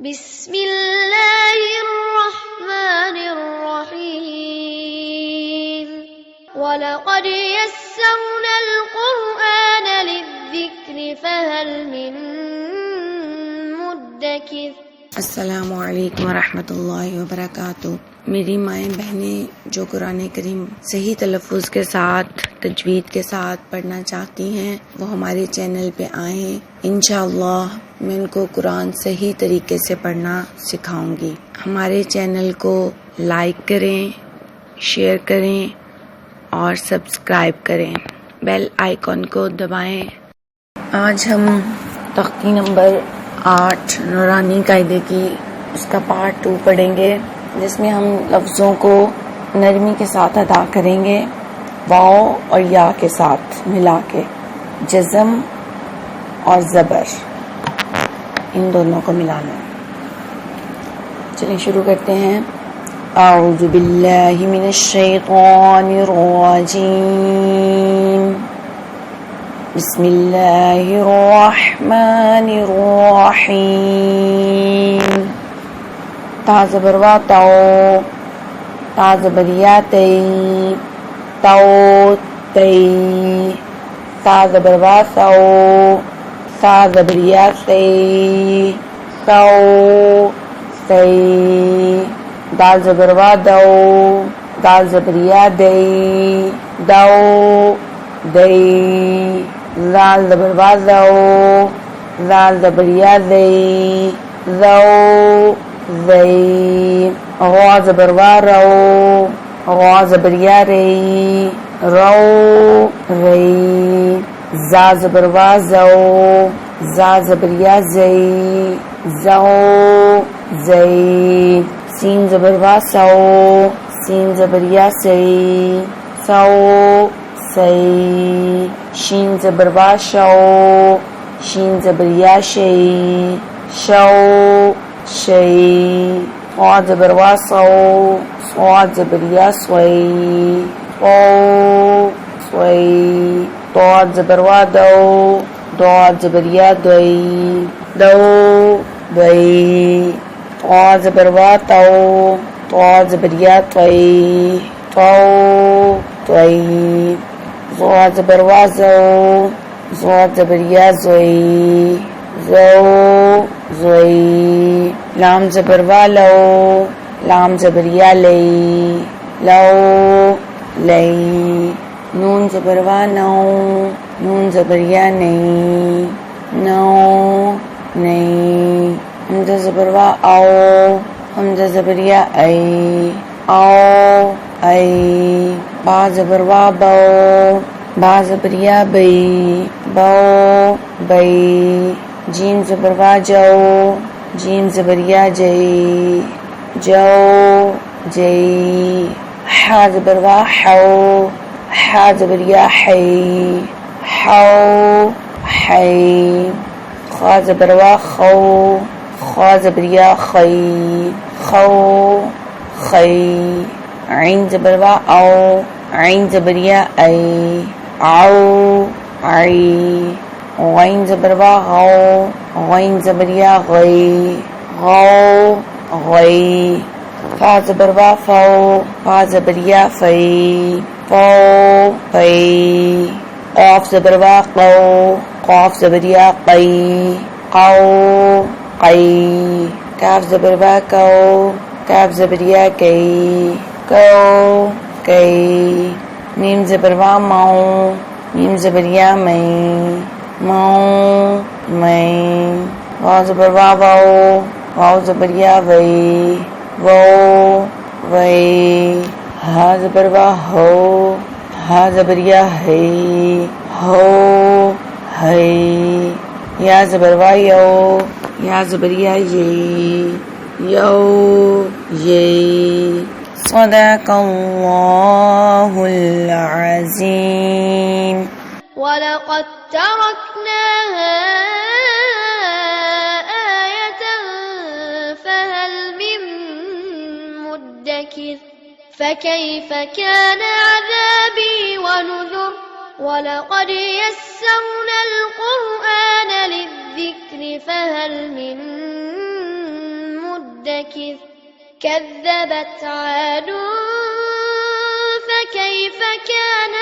بسم اللہ الرحمن الرحیم وَلَقَدْ يَسَّرْنَا الْقُرْآنَ لِلذِّكْرِ فَهَلْ مِن مُدَّكِرٍ۔ السلام علیکم ورحمۃ اللہ وبرکاتہ۔ میری مائیں بہنیں جو قرآن کریم صحیح تلفظ کے ساتھ تجوید کے ساتھ پڑھنا چاہتی ہیں وہ ہمارے چینل پہ آئیں، انشاءاللہ میں ان کو قرآن صحیح طریقے سے پڑھنا سکھاؤں گی۔ ہمارے چینل کو لائک کریں، شیئر کریں اور سبسکرائب کریں، بیل آئیکن کو دبائیں۔ آج ہم تختی نمبر 8 نورانی قاعدے کی اس کا پارٹ 2 پڑھیں گے، جس میں ہم لفظوں کو نرمی کے ساتھ ادا کریں گے، واو اور یا کے ساتھ ملا کے، جزم اور زبر ان دونوں کو ملانا۔ چلیں شروع کرتے ہیں۔ اعوذ باللہ من الشیطان الرجیم، بسم اللہ الرحمن الرحیم۔ تا زبر وا تو، تا زبر یا تی، تو تی، تا زبر وا سو، تا زبر یا سی، سو سی، دال زبر وا دو، دال زبر یا دی، دو دی، زال زبر وا زو، زال زبر یا زی، زو زی، غا زبر وا رو، غا زبر یا ری، رو ری، زا زبر وا زو، زا زبر یا زی، زو زی، سین زبر وا سو، سین زبر یا سی، سو سی، شین زبر وا شو، شین زبر یا شی، شو شی، صاد زبر وا سو، صاد زبر یا سوی، سو سوی، ضاد زبر وا دو، ضاد زبر یا دوی، دو دوی، طا زبر وا تو، طا زبر یا توی، تو توی، ظا زبر وا زو، ظا زبر یا زوی، زو زوی، لام زبر وا لو، لام زبر یا لی، لو لی، نون زبر وا نو، نون زبر یا نی، نو نی، حمزہ زبر وا او، حمزہ زبر یا ای، او ای، با زبر وا بو، با زبر یا بی، بو بی، جیم زبر وا جو، جیم زبر یا جی، جو جی، حا زبر وا حو، حا زبر یا حی، حو حی، خا زبر وا خو، خا زبر یا خی، خو خی، عین زبر وا او، عین زبر یا ای، او عی، غین زبر وا غو، غین زبر یا غی، غو غی، فا زبر وا فو، فا زبر یا فی، فو فی، قاف زبر وا قو، قاف زبر یا قی، قو قی، کاف زبر وا کو، کاف زبر یا کی، کو کی، میم زبر وا مو، میم زبر یا می، مو می، واو زبر وا وو، واو زبر یا وی، وو وی، ہا زبر وا ہو، ہا زبر یا ہی، ہو ہی، یا زبر وا یو، یا زبر یا یی، یو یی۔ صدق اللہ العظیم۔ وَلَقَدْ تَرَكْنَاهَا آيَةً فَهَلْ مِن مُدَّكِرٍ فَكَيْفَ كَانَ عَذَابِي وَنُذُرِ وَلَقَدْ يَسَّرْنَا الْقُرْآنَ لِلذِّكْرِ فَهَلْ مِن مدكر كذبت عاد فكيف كان